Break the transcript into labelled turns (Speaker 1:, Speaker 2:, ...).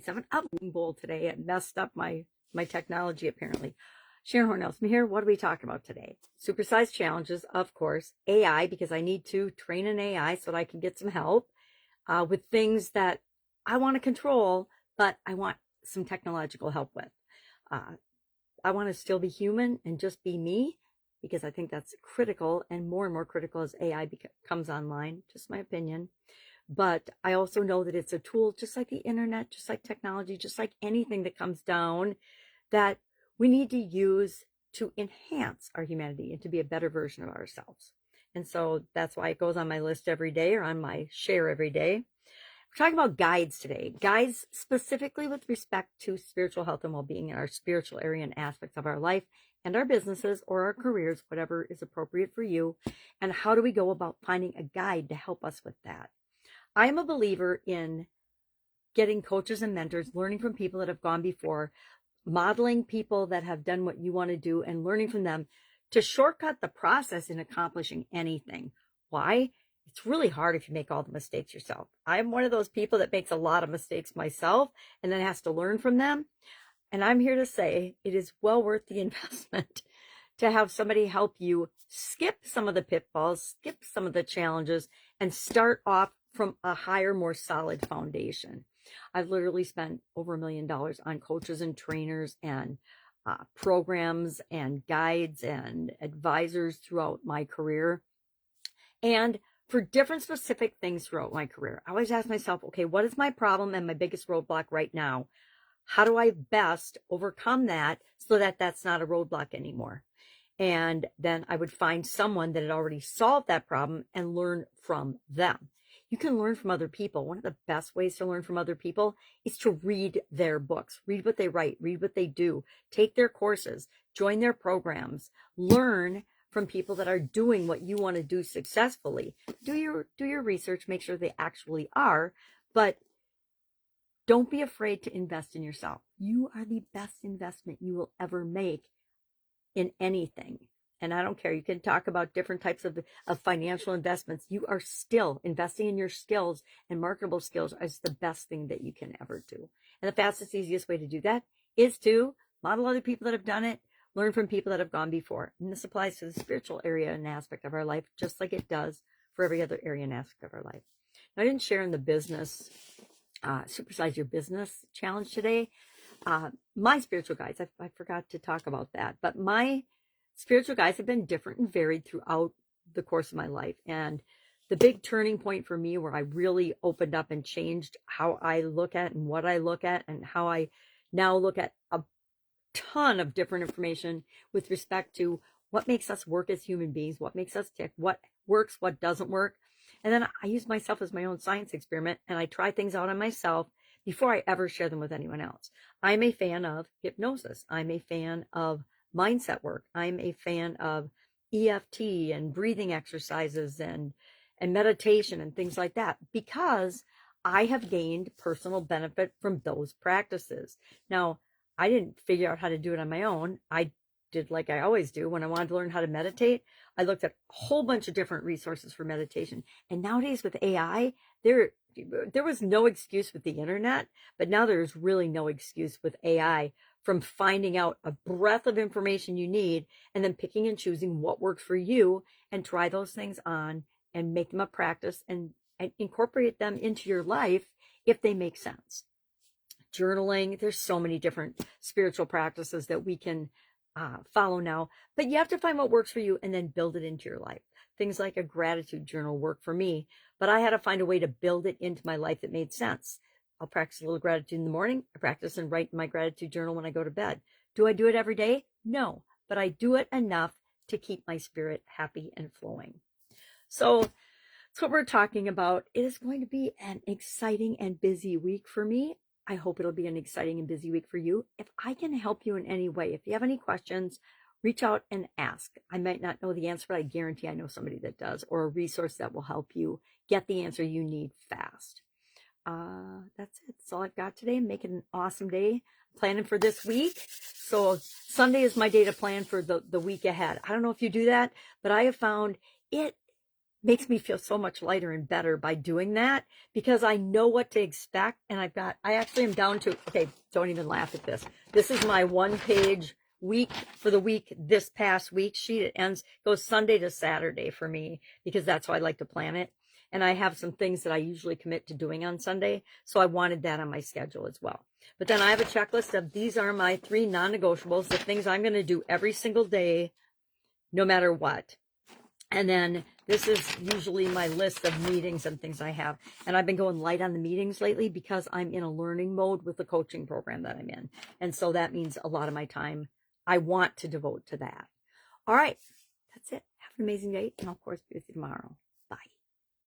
Speaker 1: 7 up bowl today. It messed up my technology apparently. Sharon Horne-Ellstrom here. What are we talking about today? Supersize challenges, of course. AI, because I need to train an AI so that I can get some help with things that I want to control, but I want some technological help with. I want to still be human and just be me, because I think that's critical, and more critical as AI comes online, just my opinion. But I also know that it's a tool, just like the internet, just like technology, just like anything that comes down, that we need to use to enhance our humanity and to be a better version of ourselves. And so that's why it goes on my list every day, or on my share every day. We're talking about guides today. Guides specifically with respect to spiritual health and well-being in our spiritual area and aspects of our life and our businesses or our careers, whatever is appropriate for you. And how do we go about finding a guide to help us with that? I'm a believer in getting coaches and mentors, learning from people that have gone before, modeling people that have done what you want to do, and learning from them to shortcut the process in accomplishing anything. Why? It's really hard if you make all the mistakes yourself. I'm one of those people that makes a lot of mistakes myself and then has to learn from them. And I'm here to say it is well worth the investment to have somebody help you skip some of the pitfalls, skip some of the challenges, and start off from a higher, more solid foundation. I've literally spent over $1 million on coaches and trainers and programs and guides and advisors throughout my career, and for different specific things throughout my career. I always ask myself, okay, what is my problem and my biggest roadblock right now? How do I best overcome that so that that's not a roadblock anymore? And then I would find someone that had already solved that problem and learn from them. You can learn from other people. One of the best ways to learn from other people is to read their books, read what they write, read what they do, take their courses, join their programs, learn from people that are doing what you want to do successfully. Do your research, make sure they actually are, but don't be afraid to invest in yourself. You are the best investment you will ever make in anything. And I don't care. You can talk about different types of financial investments. You are still investing in your skills, and marketable skills is the best thing that you can ever do. And the fastest, easiest way to do that is to model other people that have done it, learn from people that have gone before. And this applies to the spiritual area and aspect of our life, just like it does for every other area and aspect of our life. Now, I didn't share in the business, Supersize Your Business challenge today. My spiritual guides, I forgot to talk about that, but my spiritual guides have been different and varied throughout the course of my life. And the big turning point for me, where I really opened up and changed how I look at and what I look at, and how I now look at a ton of different information with respect to what makes us work as human beings, what makes us tick, what works, what doesn't work. And then I use myself as my own science experiment, and I try things out on myself before I ever share them with anyone else. I'm a fan of hypnosis. I'm a fan of mindset work. I'm a fan of EFT and breathing exercises and meditation and things like that, because I have gained personal benefit from those practices. Now, I didn't figure out how to do it on my own. I did like I always do. When I wanted to learn how to meditate, I looked at a whole bunch of different resources for meditation. And nowadays with AI, there was no excuse with the internet, but now there's really no excuse with AI from finding out a breadth of information you need, and then picking and choosing what works for you, and try those things on and make them a practice, and incorporate them into your life if they make sense. Journaling, there's so many different spiritual practices that we can follow now, but you have to find what works for you and then build it into your life. Things like a gratitude journal work for me, but I had to find a way to build it into my life that made sense. I'll practice a little gratitude in the morning. I practice and write in my gratitude journal when I go to bed. Do I do it every day? No, but I do it enough to keep my spirit happy and flowing. So that's what we're talking about. It is going to be an exciting and busy week for me. I hope it'll be an exciting and busy week for you. If I can help you in any way, if you have any questions, reach out and ask. I might not know the answer, but I guarantee I know somebody that does, or a resource that will help you get the answer you need fast. That's it. That's all I've got today. Make it an awesome day. Planning for this week. So Sunday is my day to plan for the week ahead. I don't know if you do that, but I have found it makes me feel so much lighter and better by doing that, because I know what to expect. And I actually am down to, okay, don't even laugh at this. This is my 1-page week for the week, this past week sheet. It goes Sunday to Saturday for me, because that's how I like to plan it. And I have some things that I usually commit to doing on Sunday. So I wanted that on my schedule as well. But then I have a checklist of, these are my 3 non-negotiables, the things I'm going to do every single day, no matter what. And then this is usually my list of meetings and things I have. And I've been going light on the meetings lately because I'm in a learning mode with the coaching program that I'm in. And so that means a lot of my time I want to devote to that. All right. That's it. Have an amazing day. And I'll, of course, be with you tomorrow.